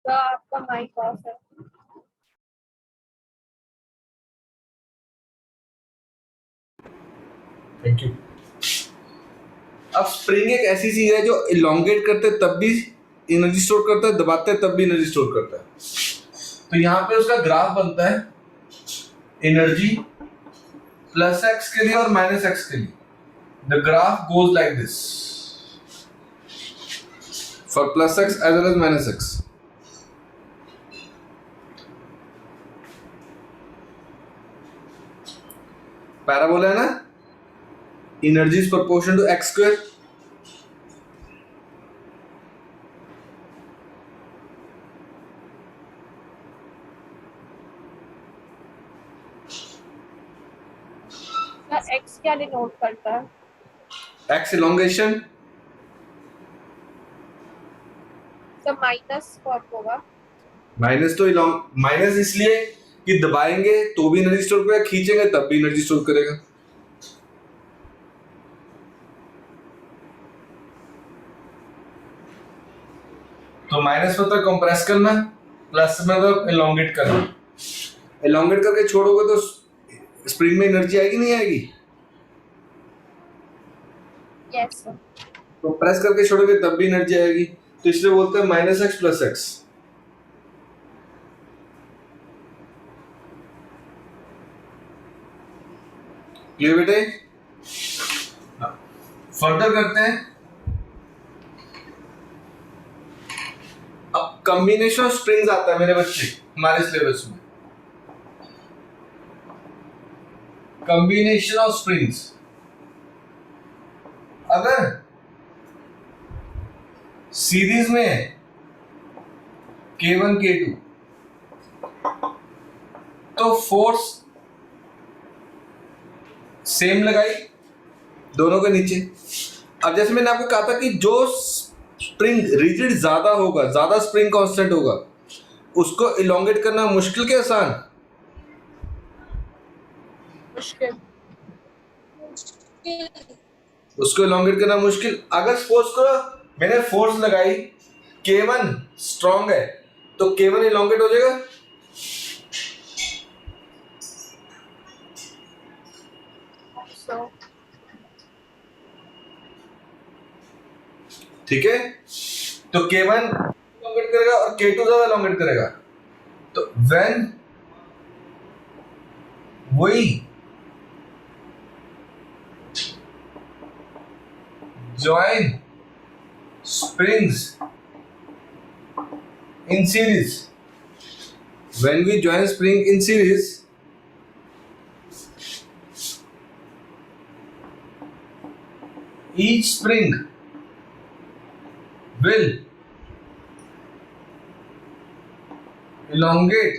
तो आपका mic off है। Thank you. अब स्प्रिंग एक ऐसी चीज है जो इलोंगेट करते तब भी एनर्जी स्टोर करता है, दबाते तब भी एनर्जी स्टोर करता है। तो यहाँ पे उसका ग्राफ बनता है एनर्जी प्लस एक्स के लिए और माइनस एक्स के लिए। The graph goes like this for plus x as well as minus x. Parabola है ना, energy is proportion to x square. X क्या डिनोट करता है? X elongation. तो माइनस कौन होगा? माइनस तो माइनस इसलिए कि दबाएंगे तो भी एनर्जी स्टोर करेगा, खींचेंगे तब भी एनर्जी स्टोर करेगा। तो माइनस मतलब कंप्रेस करना, प्लस मतलब एलोंगेट करना। एलोंगेट करके छोड़ोगे तो स्प्रिंग में एनर्जी आएगी नहीं आएगी? Yes sir. तो प्रेस करके छोड़ोगे तब भी एनर्जी आएगी, तो इसलिए बोलते हैं minus x plus x. Clear बेटे? फर्दर करते हैं। अब कॉम्बिनेशन ऑफ स्प्रिंग्स आता है मेरे बच्चे हमारे सिलेबस में। कॉम्बिनेशन ऑफ स्प्रिंग्स, अगर सीरीज में है K1 K2 तो फोर्स सेम लगाई दोनों के नीचे। अब जैसे मैंने आपको कहा था कि जो स्प्रिंग रिजिड ज्यादा होगा, ज्यादा स्प्रिंग कांस्टेंट होगा, उसको इलोंगेट करना मुश्किल के आसान? मुश्किल। उसको इलोंगेट करना मुश्किल। अगर सपोज करो मैंने फोर्स लगाई, K1 स्ट्रॉन्ग है तो K1 इलोंगेट हो जाएगा। so, ठीक है, तो K1 इलोंगेट करेगा और K2 ज्यादा इलोंगेट करेगा। तो व्हेन वही join springs in series, when we join spring in series, each spring will elongate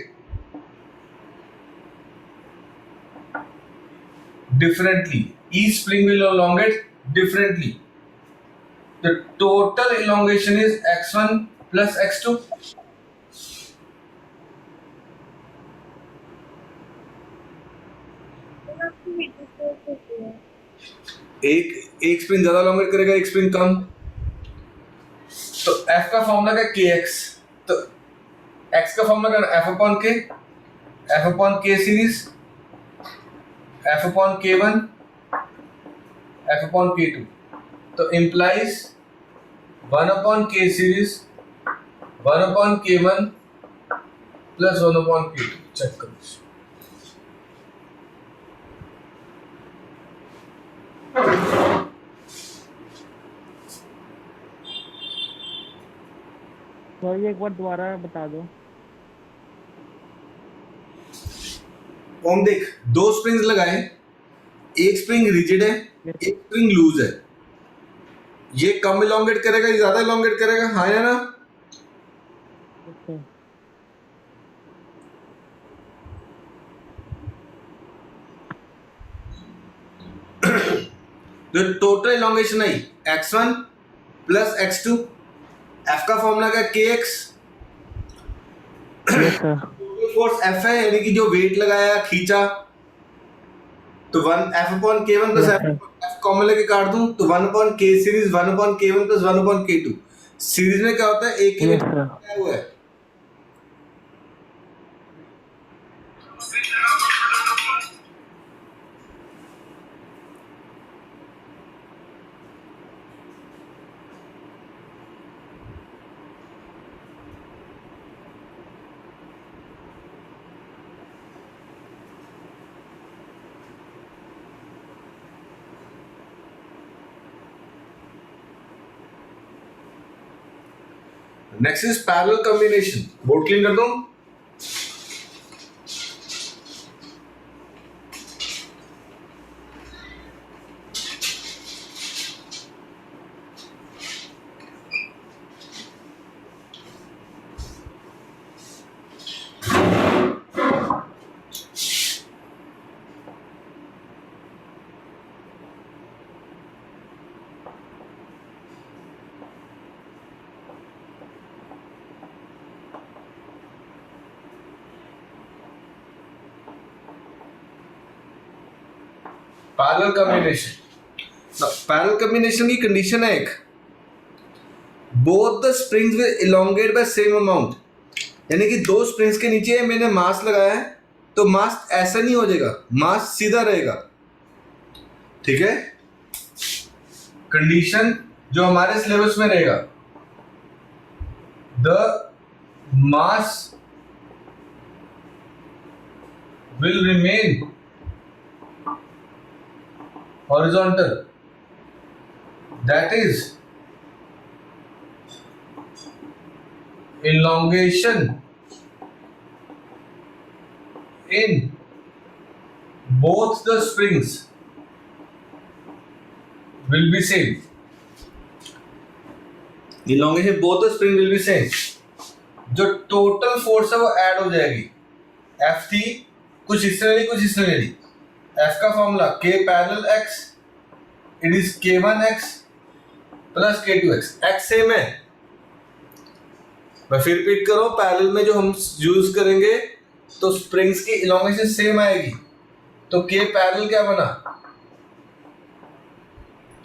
differently. Each spring will elongate differently. The total elongation is x1 plus x2. एक spring ज्यादा elongate करेगा, एक spring कम। तो F का formula क्या? kx। तो x का formula क्या? F upon k, F upon k series, F upon k1, F upon k2। तो implies 1 upon k series, 1 upon k1 plus 1 upon k2। Check करो। सर ये एक बार दोबारा बता दो। हम देख, दो स्प्रिंग्स लगाए, एक स्प्रिंग रिजिड है, एक स्प्रिंग लूज है। ये कम इलोंगेट करेगा, ये ज्यादा इलोंगेट करेगा, हाँ या ना? तो टोटल इलोंगेशन आई x1 प्लस x2। F का फॉर्मूला क्या? kx। फोर्स F है, यानी कि जो वेट लगाया खींचा, तो 1 F upon k1 plus F common लेके काट दूं तो 1 upon k series, 1 upon k1 plus 1 upon k2। Series में क्या होता है? एक ही हुआ है next is parallel combination. Board clean कर दूं. Parallel combination. पैरेलल कॉम्बिनेशन की कंडीशन है एक, both the springs will elongate by same amount. यानी कि दो स्प्रिंग्स के नीचे मैंने मास लगाया है तो मास ऐसा नहीं हो जाएगा, मास सीधा रहेगा. ठीक है. कंडीशन जो हमारे सिलेबस में रहेगा, the mass will remain horizontal, that is elongation in both the springs will be same. Elongation both the spring will be same. जो टोटल फोर्स है वो ऐड हो जाएगी. F थी कुछ इस तरह कुछ इस तरह. F का formula K parallel X, it is K1X plus K2X. X same है. मैं फिर रिपीट करो, पैरेलल में जो हम यूज करेंगे तो स्प्रिंग्स की इलोंगेशन सेम आएगी. तो K पैरेलल क्या बना,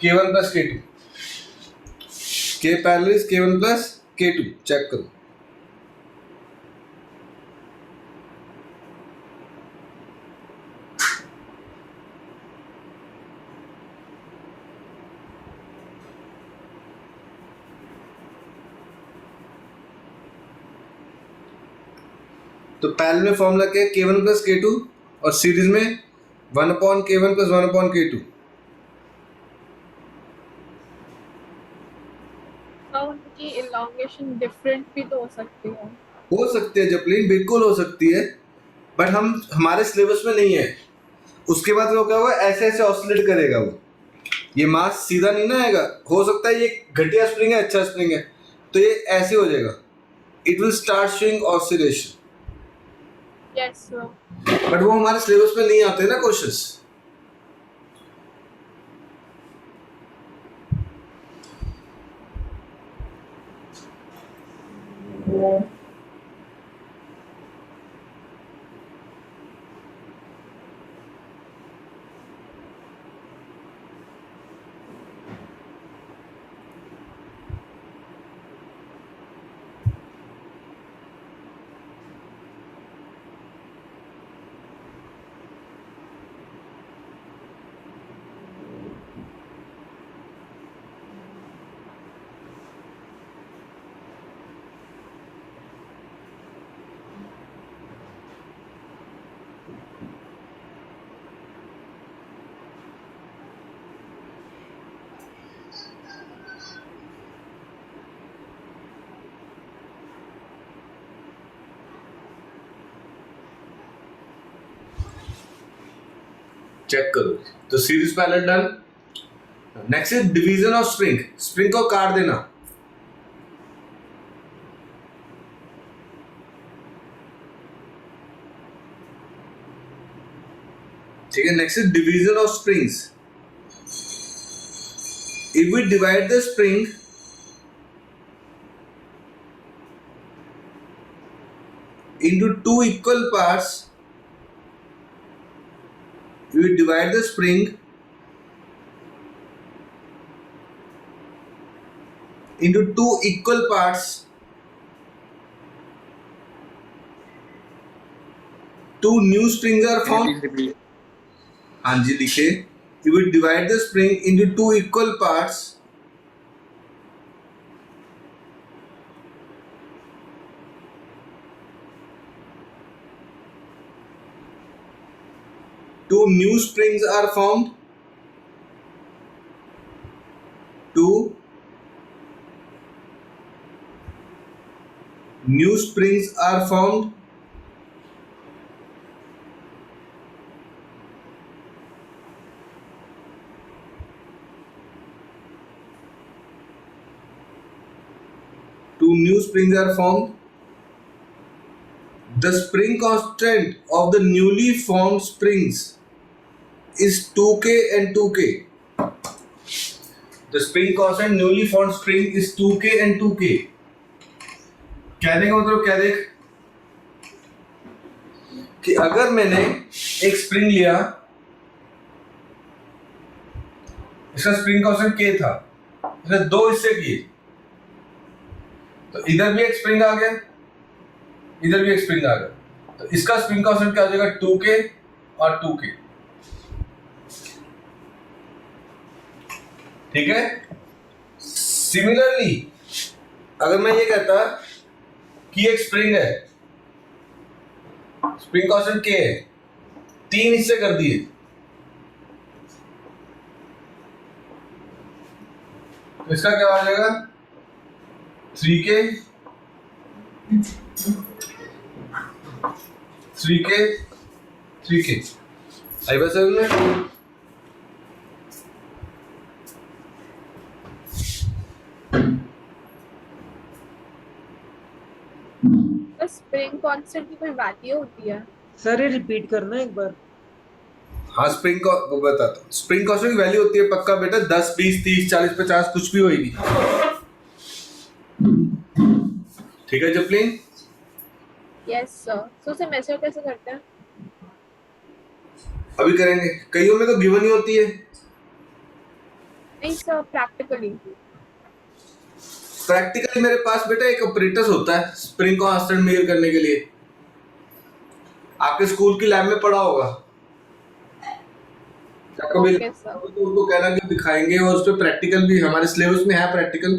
K1 plus K2. K parallel is K1 plus K2. Check करो. तो पैरेलल में फॉर्मूला क्या है, K1 प्लस K2, और सीरीज में 1/K1 प्लस 1/K2. उनकी elongation डिफरेंट भी तो हो सकती है. हो सकती है जपलीन, बिल्कुल हो सकती है, बट हमारे सिलेबस में नहीं है. उसके बाद वो क्या होगा, ऐसे ऐसे ऑसिलेट करेगा वो. ये मास सीधा नहीं ना आएगा. हो सकता है ये घटिया स्प्रिंग है, अच्छा स्प्रिंग है, तो ये ऐसे हो जाएगा. It will start showing oscillation. Yes, sir. But वो हमारे सिलेबस में नहीं आते ना क्वेश्चंस. चेक करो. तो series parallel done. Next is division of spring. Spring को काट देना. ठीक है. Next is division of springs. If we divide the spring into two equal parts, we divide the spring into two equal parts. Two new springs are formed. हाँ जी लिखे. You will divide the spring into two equal parts. Two new springs are formed. Two New springs are formed. Two new springs are formed. The spring constant of the newly formed springs is 2K and 2K. The spring constant newly formed spring is 2K and 2K. कहने का मतलब क्या देख कि अगर मैंने एक spring लिया, इसका स्प्रिंग कांस्टेंट K था, इसने दो हिस्से किए, तो इधर भी एक स्प्रिंग आ गया, इधर भी एक स्प्रिंग आ गया, तो इसका स्प्रिंग कांस्टेंट क्या हो जाएगा 2K और 2K। ठीक है। सिमिलरली अगर मैं ये कहता कि एक स्प्रिंग है, स्प्रिंग कांस्टेंट K है, तीन हिस्से कर दिए, तो इसका क्या हो जाएगा 3K 3K 3K। आई बस में स्प्रिंग कांस्टेंट की कोई वैल्यू होती है? सर ये रिपीट करना एक बार। हाँ, स्प्रिंग का वो बताता हूँ। स्प्रिंग कांस्टेंट की वैल्यू होती है पक्का बेटा 10, 20, 30, 40, 50 कुछ भी होगी। ठीक है जपलिन? Yes sir. सो उसे मेजर कैसे करते हैं? अभी करेंगे, कईयों में तो गिवन ही होती है। नहीं सर, प्रैक्टिकली। प्रैक्टिकली मेरे पास बेटा एक ऑपरेटर्स होता है स्प्रिंग कांस्टेंट मेजर करने के लिए, आपके स्कूल की लैब में पढ़ा होगा। कभी तो उनको कहना कि दिखाएंगे, और उस पर प्रैक्टिकल भी हमारे सिलेबस में है प्रैक्टिकल।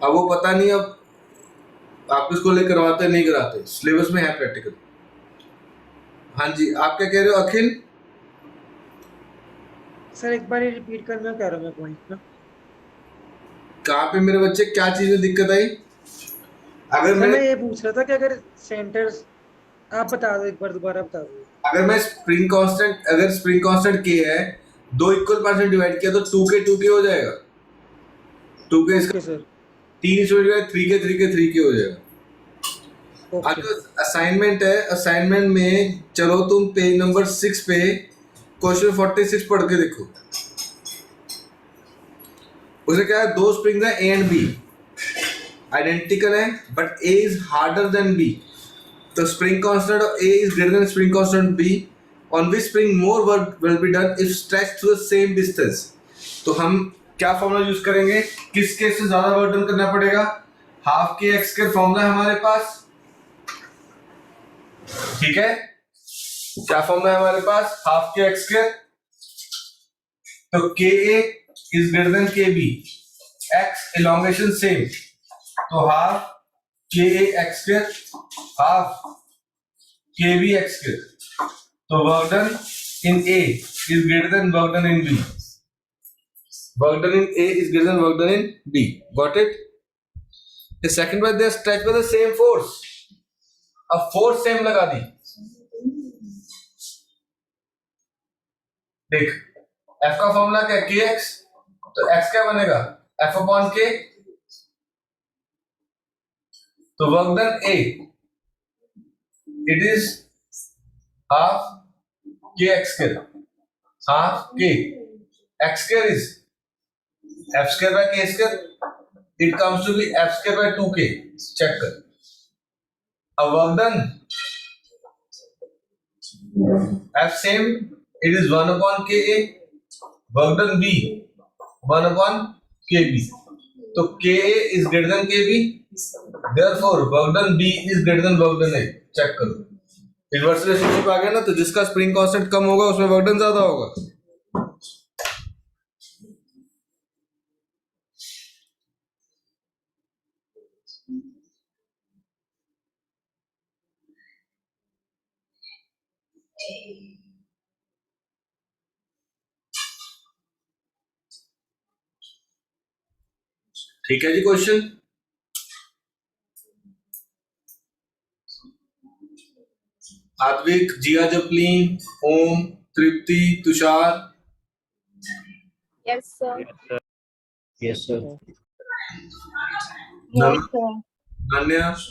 अब वो पता नहीं अब आपके स्कूल में करवाते नहीं कराते, सिलेबस में है प्रैक्टिकल। हाँ जी, आप क्या कह रहे हो अखिल? सर एक बार ये रिपीट करना कह रहा हूँ मैं पॉइंट ना। कहाँ पे मेरे बच्चे, क्या चीज में दिक्कत आई? अगर मैं ये पूछ रहा था कि अगर सेंटर्स, आप बता दो एक बार, दोबारा बता दो। अगर मैं स्प्रिंग कांस्टेंट K है, दो इक्वल पार्ट में डिवाइड किया तो 2K 2K हो जाएगा। 2K इसका सर 3 से डिवाइड 3K 3K 3K हो जाएगा। आज जो असाइनमेंट है, असाइनमेंट में चलो तुम पेज नंबर 6 पे क्वेश्चन 46 पढ़ के देखो। उसे क्या है, दो स्प्रिंग्स है A एंड B, आइडेंटिकल है but A is harder than B। The spring constant of A is greater than spring constant B, on which spring more work will be done if stretched to the same distance। तो हम क्या formula use करेंगे, किस case से ज्यादा work done करना पड़ेगा? Half K x के फॉर्मूला है हमारे पास। ठीक है, क्या फॉर्मूला है हमारे पास? हाफ के एक्स के, तो के ए इज ग्रेटर देन के बी, एक्स एलोंगेशन सेम, तो half k A x k half k B x k, तो work done in A is greater than work done in B, work done in A is greater than work done in B. Got it? The second by they are stretched by the same force, अब force same लगा दी। देख F का formula क्या है, के x, तो x क्या बनेगा एफ अपॉन के, तो work done A it is half K X square, half K X square is F square by K square, it comes to be F square by 2k। Check कर, अब work done F same, it is 1 upon K A, work done B 1 upon K B, तो के A is greater than के B, therefore work done B is greater than work done A. Check करो, inverse relationship आ गया ना, तो जिसका spring constant कम होगा उसमें वर्क डन ज्यादा होगा। ठीक है जी, question Advik, Jiya Japleen, Om, Tripti, Tushar, Yes, sir. Yes, sir. Yes, sir. Ananya. Yes.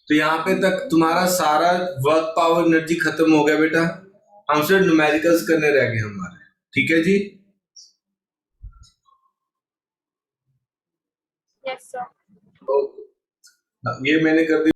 तो यहाँ पे तक तुम्हारा सारा वर्क पावर एनर्जी खत्म हो गया बेटा, हम सिर्फ न्यूमेरिकल्स करने रह गए हमारे। ठीक है जी। Yes, sir. तो ये मैंने कर दी।